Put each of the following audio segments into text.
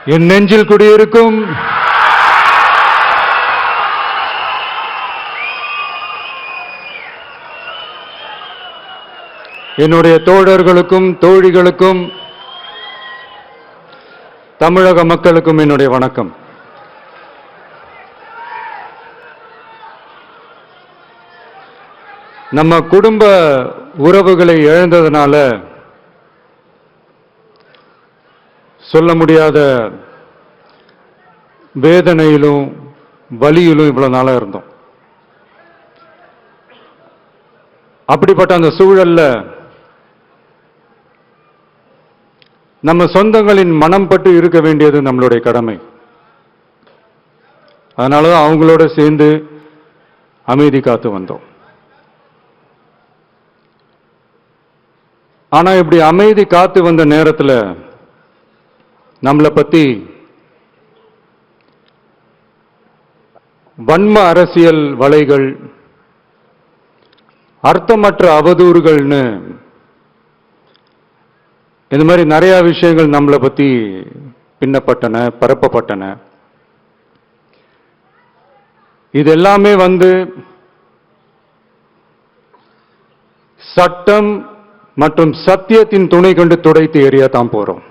என் நெஞ்சில் குடியிருக்கும் என்னுடைய தோழர்களுக்கும் தோழிகளுக்கும் தமிழக மக்களுக்கும் என்னுடைய வணக்கம். நம்ம குடும்ப உறவுகளை இழந்ததனால சொல்ல முடியாத வேதனையிலும் வலியிலும் இவ்வளவு நாளா இருந்தோம். அப்படிப்பட்ட அந்த சூழல்ல நம்ம சொந்தங்களின் மனம் பட்டு இருக்க வேண்டியது நம்மளுடைய கடமை. அதனாலதான் அவங்களோட சேர்ந்து அமைதி காத்து வந்தோம். ஆனா இப்படி அமைதி காத்து வந்த நேரத்தில் நம்மளை பத்தி வன்ம அரசியல் வலைகள், அர்த்தமற்ற அவதூறுகள்னு இந்த மாதிரி நிறைய விஷயங்கள் நம்மளை பத்தி பின்னப்பட்டன, பரப்பப்பட்டன. இது எல்லாமே சட்டம் மற்றும் சத்தியத்தின் துணை கொண்டு துடைத்து எறியத்தான் போறோம்.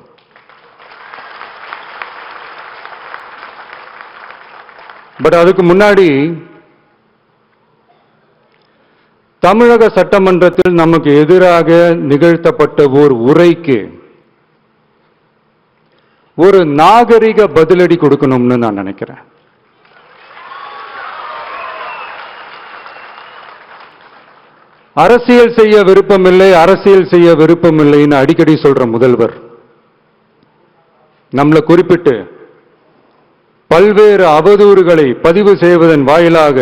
பட் அதுக்கு முன்னாடி தமிழக சட்டமன்றத்தில் நமக்கு எதிராக நிகழ்த்தப்பட்ட ஒரு உரைக்கு ஒரு நாகரிக பதிலடி கொடுக்கணும்னு நான் நினைக்கிறேன். அரசியல் செய்ய விருப்பமில்லை, அரசியல் செய்ய விருப்பமில்லைன்னு அடிக்கடி சொல்ற முதல்வர் நம்மளை குறிப்பிட்டு பல்வேறு அவதூறுகளை பதிவு செய்வதன் வாயிலாக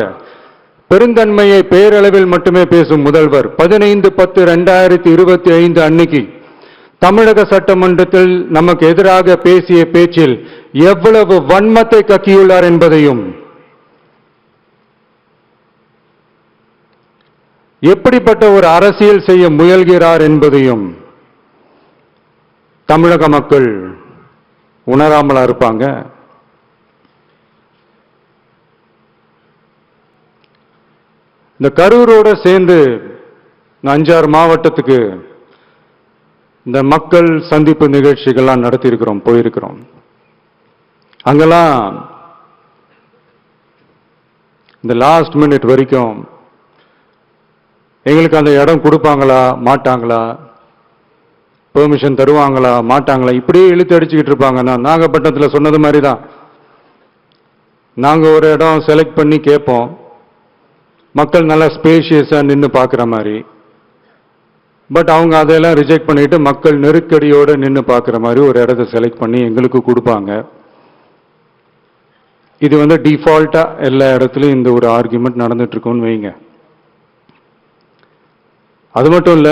பெருந்தன்மையை பேரளவில் மட்டுமே பேசும் முதல்வர் 15/10/2025 அன்னைக்கு தமிழக சட்டமன்றத்தில் நமக்கு எதிராக பேசிய பேச்சில் எவ்வளவு வன்மத்தை கக்கியுள்ளார் என்பதையும், எப்படிப்பட்ட ஒரு அரசியல் செய்ய முயல்கிறார் என்பதையும் தமிழக மக்கள் உணராமலா இருப்பாங்க. இந்த கரூரோட சேர்ந்து 5-6 மாவட்டத்துக்கு இந்த மக்கள் சந்திப்பு நிகழ்ச்சிகள்லாம் நடத்தியிருக்கிறோம், போயிருக்கிறோம். அங்கெல்லாம் இந்த லாஸ்ட் மினிட் வரைக்கும் எங்களுக்கு அந்த இடம் கொடுப்பாங்களா மாட்டாங்களா, பெர்மிஷன் தருவாங்களா மாட்டாங்களா, இப்படியே இழுத்து அடிச்சுக்கிட்டு இருப்பாங்க. நான் நாகப்பட்டினத்தில் சொன்னது மாதிரி தான். நாங்கள் ஒரு இடம் செலக்ட் பண்ணி கேட்போம், மக்கள் நல்லா ஸ்பேஷியஸா நின்று பார்க்குற மாதிரி. பட் அவங்க அதையெல்லாம் ரிஜெக்ட் பண்ணிட்டு மக்கள் நெருக்கடியோடு நின்று பார்க்குற மாதிரி ஒரு இடத்த செலக்ட் பண்ணி எங்களுக்கு கொடுப்பாங்க. இது டிஃபால்ட்டா எல்லா இடத்துலையும் இந்த ஒரு ஆர்குமெண்ட் நடந்துட்டு இருக்கும்னு வைங்க. அது மட்டும் இல்ல,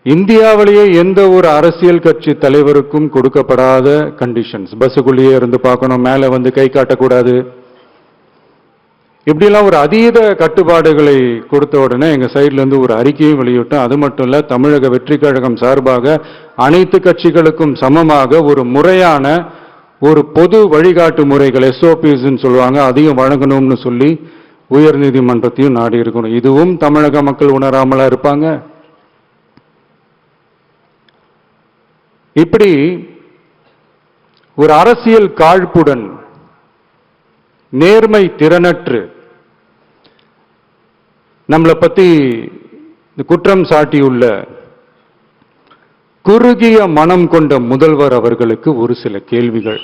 இந்தியாவிலேயே எந்த ஒரு அரசியல் கட்சி தலைவருக்கும் கொடுக்கப்படாத கண்டிஷன்ஸ். பஸ்ஸுக்குள்ளேயே இருந்து பார்க்கணும், மேலே கை காட்டக்கூடாது, இப்படிலாம் ஒரு அதீத கட்டுப்பாடுகளை கொடுத்த உடனே எங்க சைட்ல இருந்து ஒரு அறிக்கையும் வெளியிட்டோம். அது மட்டும் இல்ல, தமிழக வெற்றி கழகம் சார்பாக அனைத்து கட்சிகளுக்கும் சமமாக ஒரு முறையான ஒரு பொது வழிகாட்டு முறைகள் SOPs சொல்லுவாங்க, அதையும் வழங்கணும்னு சொல்லி உயர் நீதிமன்றத்தையும் நாடி இருக்கணும். இதுவும் தமிழக மக்கள் உணராமலா இருப்பாங்க. இப்படி ஒரு அரசியல் காழ்ப்புடன், நேர்மை திறனற்று நம்மளை பத்தி குற்றம் சாட்டியுள்ள குறுகிய மனம் கொண்ட முதல்வர் அவர்களுக்கு ஒரு சில கேள்விகள்.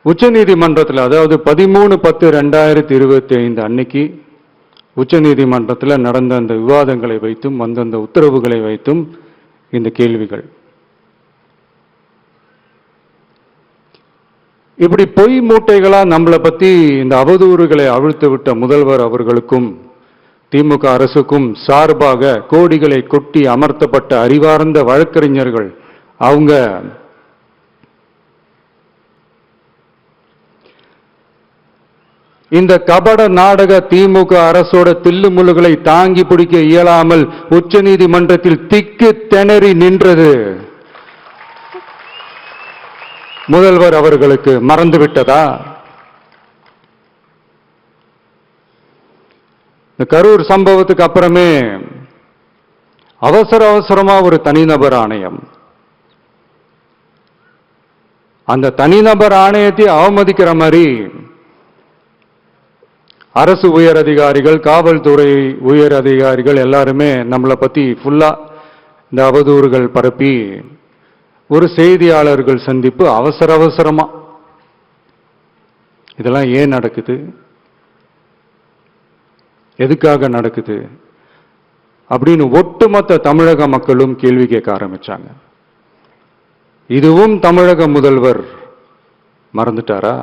உச்சநீதிமன்றத்தில், அதாவது 13/10/2025 அன்னைக்கு உச்சநீதிமன்றத்தில் நடந்த அந்த விவாதங்களை வைத்தும் அந்தந்த உத்தரவுகளை வைத்தும் இந்த கேள்விகள். இப்படி பொய் மூட்டைகளா நம்மளை பத்தி இந்த அவதூறுகளை அவிழ்த்து விட்ட முதல்வர் அவர்களுக்கும் திமுக அரசுக்கும் சார்பாக கோடிகளை கொட்டி அமர்த்தப்பட்ட அறிவார்ந்த வழக்கறிஞர்கள் அவங்க இந்த கபட நாடக திமுக அரசோட தில்லுமுள்ளுகளை தாங்கி பிடிக்க இயலாமல் உச்சநீதிமன்றத்தில் திக்கு திணறி நின்றது. முதல்வர் அவர்களுக்கு மறந்துவிட்டதா? இந்த கரூர் சம்பவத்துக்கு அப்புறமே அவசரமா ஒரு தனிநபர் ஆணையம், அந்த தனிநபர் ஆணையத்தை அவமதிக்கிற மாதிரி அரசு உயர் அதிகாரிகள், காவல்துறை உயர் அதிகாரிகள் எல்லாருமே நம்மளை பத்தி ஃபுல்லா இந்த அவதூறுகள் பரப்பி ஒரு செய்தியாளர்கள் சந்திப்பு அவசரமா. இதெல்லாம் ஏன் நடக்குது, எதுக்காக நடக்குது அப்படின்னு ஒட்டுமொத்த தமிழக மக்களும் கேள்வி கேட்க ஆரம்பிச்சாங்க. இதுவும் தமிழக முதல்வர் மறந்துட்டாரா?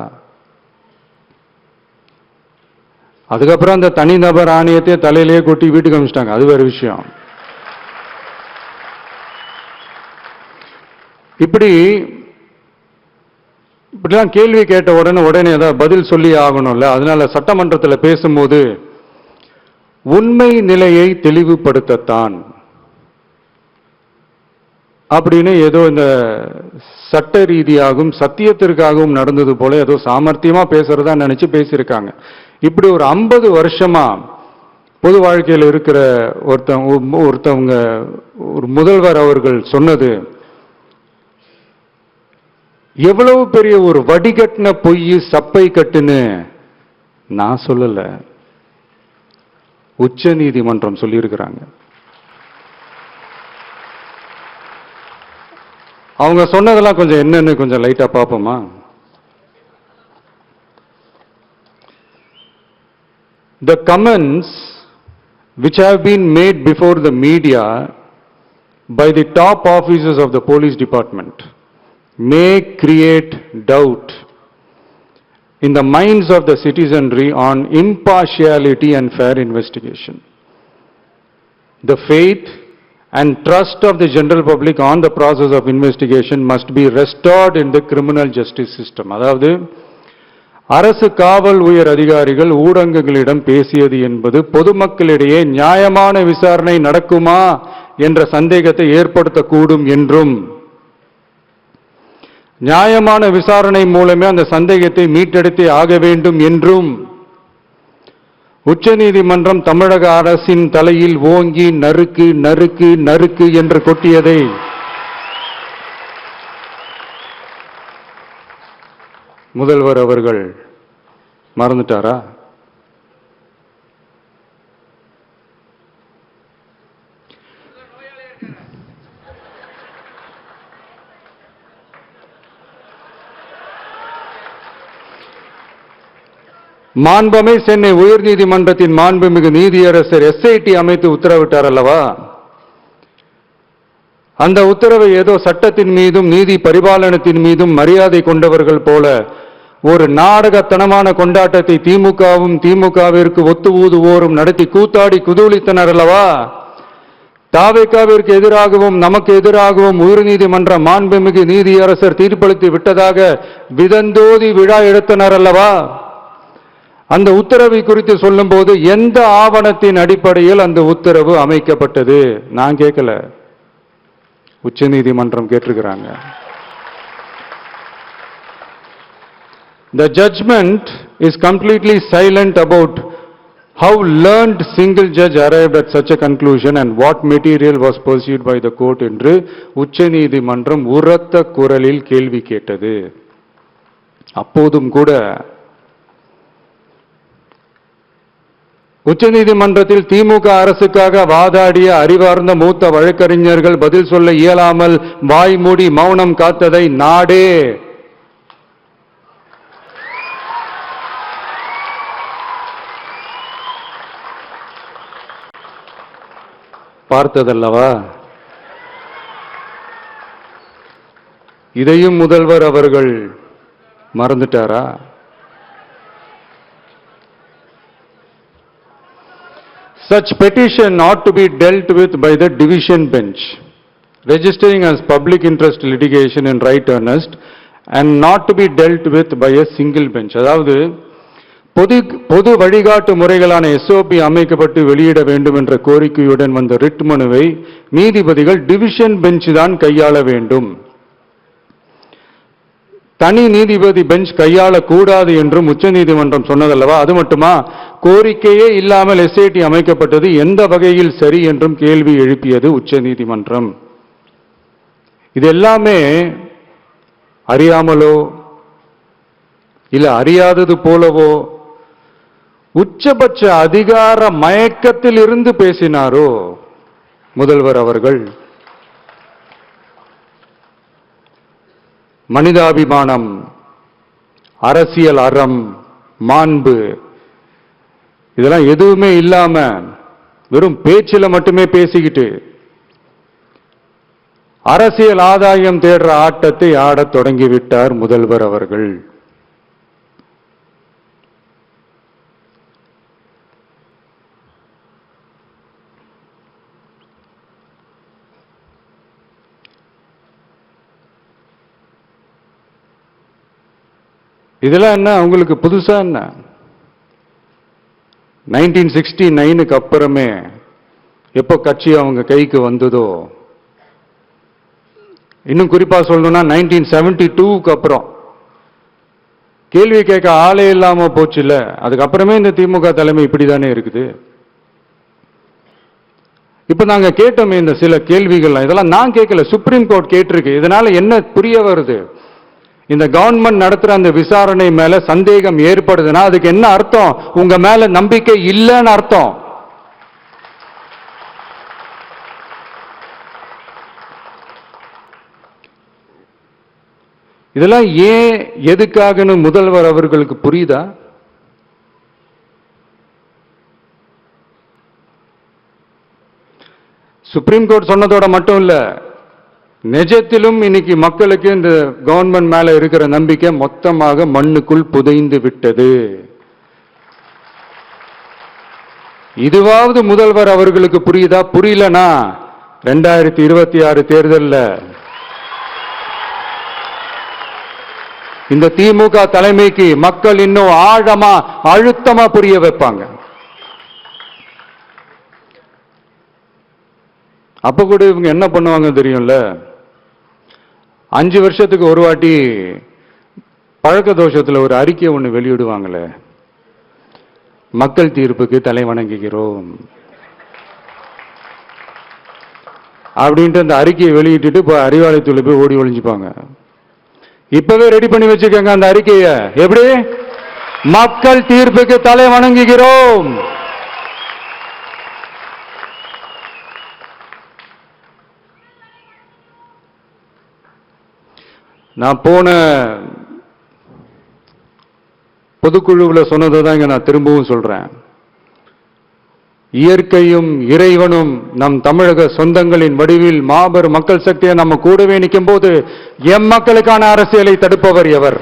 அதுக்கப்புறம் அந்த தனிநபர் ஆணையத்தை தலையிலேயே கொட்டி வீட்டுக்கு அனுப்பிச்சிட்டாங்க. அது வேற விஷயம். இப்படிலாம் கேள்வி கேட்ட உடனே ஏதாவது பதில் சொல்லி ஆகணும்ல. அதனால சட்டமன்றத்தில் பேசும்போது உண்மை நிலையை தெளிவுபடுத்தத்தான் அப்படின்னு ஏதோ இந்த சட்ட ரீதியாகவும் சத்தியத்திற்காகவும் நடந்தது போல ஏதோ சாமர்த்தியமா பேசுறதா நினைச்சு பேசியிருக்காங்க. இப்படி ஒரு 50 வருஷமா பொது வாழ்க்கையில் இருக்கிற ஒருத்தவங்க ஒரு முதல்வர் அவர்கள் சொன்னது எவ்வளவு பெரிய ஒரு வடிகட்டின பொய், சப்பை கட்டுன்னு நான் சொல்லல, உச்ச நீதிமன்றம் சொல்லியிருக்கிறாங்க. அவங்க சொன்னதெல்லாம் கொஞ்சம் என்னன்னு கொஞ்சம் லைட்டா பார்ப்போமா? The comments which have been made before the media by the top officers of the police department may create doubt in the minds of the citizenry on impartiality and fair investigation. The faith and trust of the general public on the process of investigation must be restored in the criminal justice system. அதாவது அரசு காவல் உயர் அதிகாரிகள் ஊடகங்களிடம் பேசியது என்பது பொதுமக்களிடையே நியாயமான விசாரணை நடக்குமா என்ற சந்தேகத்தை ஏற்படுத்தக்கூடும் என்றும், நியாயமான விசாரணை மூலமே அந்த சந்தேகத்தை மீட்டெடுத்தே ஆக வேண்டும் என்றும் உச்சநீதிமன்றம் தமிழக அரசின் தலையில் ஓங்கி நறுக்கு நறுக்கு நறுக்கு என்று கொட்டியதை முதல்வர் அவர்கள் மறந்துட்டாரா? மாண்புமை சென்னை உயர்நீதிமன்றத்தின் மாண்புமிகு நீதியரசர் SIT அமைத்து உத்தரவிட்டார் அல்லவா? அந்த உத்தரவை ஏதோ சட்டத்தின் மீதும் நீதி பரிபாலனத்தின் மீதும் மரியாதை கொண்டவர்கள் போல ஒரு நாடகத்தனமான கொண்டாட்டத்தை திமுகவும் திமுகவிற்கு ஒத்து ஊதுவோரும் நடத்தி கூத்தாடி குதூளித்தனர் அல்லவா? தாவேகாவிற்கு எதிராகவும் நமக்கு எதிராகவும் உயர்நீதிமன்ற மாண்புமிகு நீதியரசர் தீர்ப்பளித்து விட்டதாக விதந்தோதி விழா எடுத்தனர் அல்லவா? அந்த உத்தரவை குறித்து சொல்லும் போது எந்த ஆவணத்தின் அடிப்படையில் அந்த உத்தரவு அமைக்கப்பட்டது? நான் கேட்கல, உச்சநீதிமன்றம் கேட்டிருக்கிறாங்க. The judgment is completely silent about how learned single judge arrived at such a conclusion and what material was pursued by the court என்று உச்சநீதிமன்றம் உரத்த குரலில் கேள்வி கேட்டது. அப்போதும் கூட உச்சநீதிமன்றத்தில் திமுக அரசுக்காக வாதாடிய அறிவார்ந்த மூத்த வழக்கறிஞர்கள் பதில் சொல்ல இயலாமல் வாய் மூடி மௌனம் காத்ததை நாடே பார்த்ததல்லவா? இதையும் முதல்வர் அவர்கள் மறந்துட்டாரா? Such petition ought to be dealt with by the division bench, registering as public interest litigation in right earnest and not to be dealt with by a single bench. அதாவது பொது வழிகாட்டு முறைகளான SOP அமைக்கப்பட்டு வெளியிட வேண்டும் என்ற கோரிக்கையுடன் வந்த ரிட் மனுவை நீதிபதிகள் டிவிஷன் பெஞ்ச் தான் கையாள வேண்டும், தனி நீதிபதி பெஞ்ச் கையாளக்கூடாது என்றும் உச்சநீதிமன்றம் சொன்னதல்லவா? அது மட்டுமா, கோரிக்கையே இல்லாமல் SIT அமைக்கப்பட்டது எந்த வகையில் சரி என்றும் கேள்வி எழுப்பியது உச்சநீதிமன்றம். இது எல்லாமே அறியாமலோ இல்ல அறியாதது போலவோ உச்சபட்ச அதிகார மயக்கத்தில் இருந்து பேசினாரோ முதல்வர் அவர்கள்? மனிதாபிமானம், அரசியல் அறம், மாண்பு இதெல்லாம் எதுவுமே இல்லாம வெறும் பேச்சில மட்டுமே பேசிக்கிட்டு அரசியல் ஆதாயம் தேடுற ஆட்டத்தை ஆடத் தொடங்கிவிட்டார் முதல்வர் அவர்கள். இதெல்லாம் என்ன அவங்களுக்கு புதுசா? என்ன 1969க்கு அப்புறமே எப்போ கட்சி அவங்க கைக்கு வந்ததோ, இன்னும் குறிப்பா சொல்லணும்னா 1972க்கு அப்புறம் கேள்வி கேட்க ஆளே இல்லாம போச்சு இல்ல, அதுக்கப்புறமே இந்த திமுக தலைமை இப்படிதானே இருக்குது. இப்ப நாங்க கேட்டோமே இந்த சில கேள்விகள், இதெல்லாம் நான் கேட்கல, சுப்ரீம் கோர்ட் கேட்டிருக்கு. இதனால என்ன புரிய வருது? இந்த கவர்மெண்ட் நடத்துற அந்த விசாரணை மேல சந்தேகம் ஏற்படுதுன்னா அதுக்கு என்ன அர்த்தம்? உங்க மேல நம்பிக்கை இல்லைன்னு அர்த்தம். இதெல்லாம் ஏன் எதுக்காகன்னு முதல்வர் அவர்களுக்கு புரியுதா? சுப்ரீம் கோர்ட் சொன்னதோட மட்டும் இல்ல, நிஜத்திலும் இன்னைக்கு மக்களுக்கு இந்த கவர்மெண்ட் மேல இருக்கிற நம்பிக்கை மொத்தமாக மண்ணுக்குள் புதைந்து விட்டது. இதுவாவது முதல்வர் அவர்களுக்கு புரியுதா? புரியலனா 2026 தேர்தல்ல இந்த திமுக தலைமைக்கு மக்கள் இன்னும் ஆழமா அழுத்தமா புரிய வைப்பாங்க. அப்ப கூட இவங்க என்ன பண்ணுவாங்க தெரியும்ல, 5 வருஷத்துக்கு ஒரு வாட்டி பழக்க தோஷத்துல ஒரு அறிக்கை ஒண்ணு வெளியிடுவாங்களே, மக்கள் தீர்ப்புக்கு தலை வணங்குகிறோம் அப்படின்ட்டு அந்த அறிக்கையை வெளியிட்டு இப்ப அறிவாலயத்துல போய் ஓடி ஒளிஞ்சுப்பாங்க. இப்பவே ரெடி பண்ணி வச்சுக்கோங்க அந்த அறிக்கையை. எப்படி? மக்கள் தீர்ப்புக்கு தலை வணங்குகிறோம். நான் போன பொதுக்குழுவில் சொன்னதான் இங்க நான் திரும்பவும் சொல்றேன். இயற்கையும் இறைவனும் நம் தமிழக சொந்தங்களின் வடிவில் மாபெரும் மக்கள் சக்தியை நம்ம கூடவே நிற்கும் போது எம் மக்களுக்கான அரசியலை தடுப்பவர் எவர்?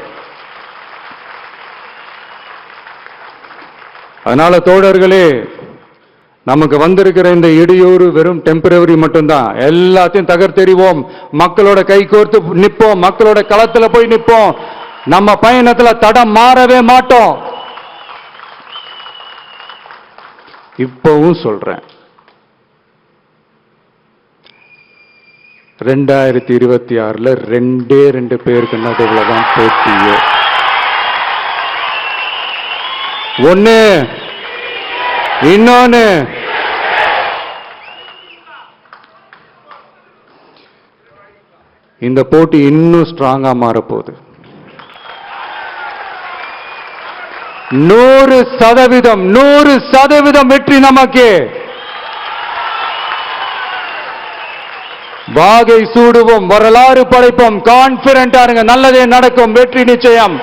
அதனால தோழர்களே, நமக்கு வந்திருக்கிற இந்த இடையூறு வெறும் டெம்பரரி மட்டும்தான். எல்லாத்தையும் தகர்த்தெறிவோம், மக்களோட கை கோர்த்து நிற்போம், மக்களோட களத்துல போய் நிற்போம். நம்ம பயணத்துல தடம் மாறவே மாட்டோம். இப்பவும் சொல்றேன், 2026ல 2 பேருக்கு நடுவுலதான் போட்டியே. ஒண்ணு, இன்னொன்னு இந்த போட்டி இன்னும் ஸ்ட்ராங்கா மாறப்போகுது. 100% வெற்றி நமக்கு. வாகை சூடுவோம், வரலாறு படைப்போம், கான்பிடென்டா இருங்க, நல்லதே நடக்கும், வெற்றி நிச்சயம்.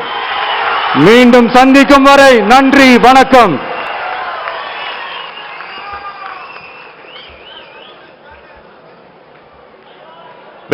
மீண்டும் சந்திக்கும் வரை நன்றி, வணக்கம்.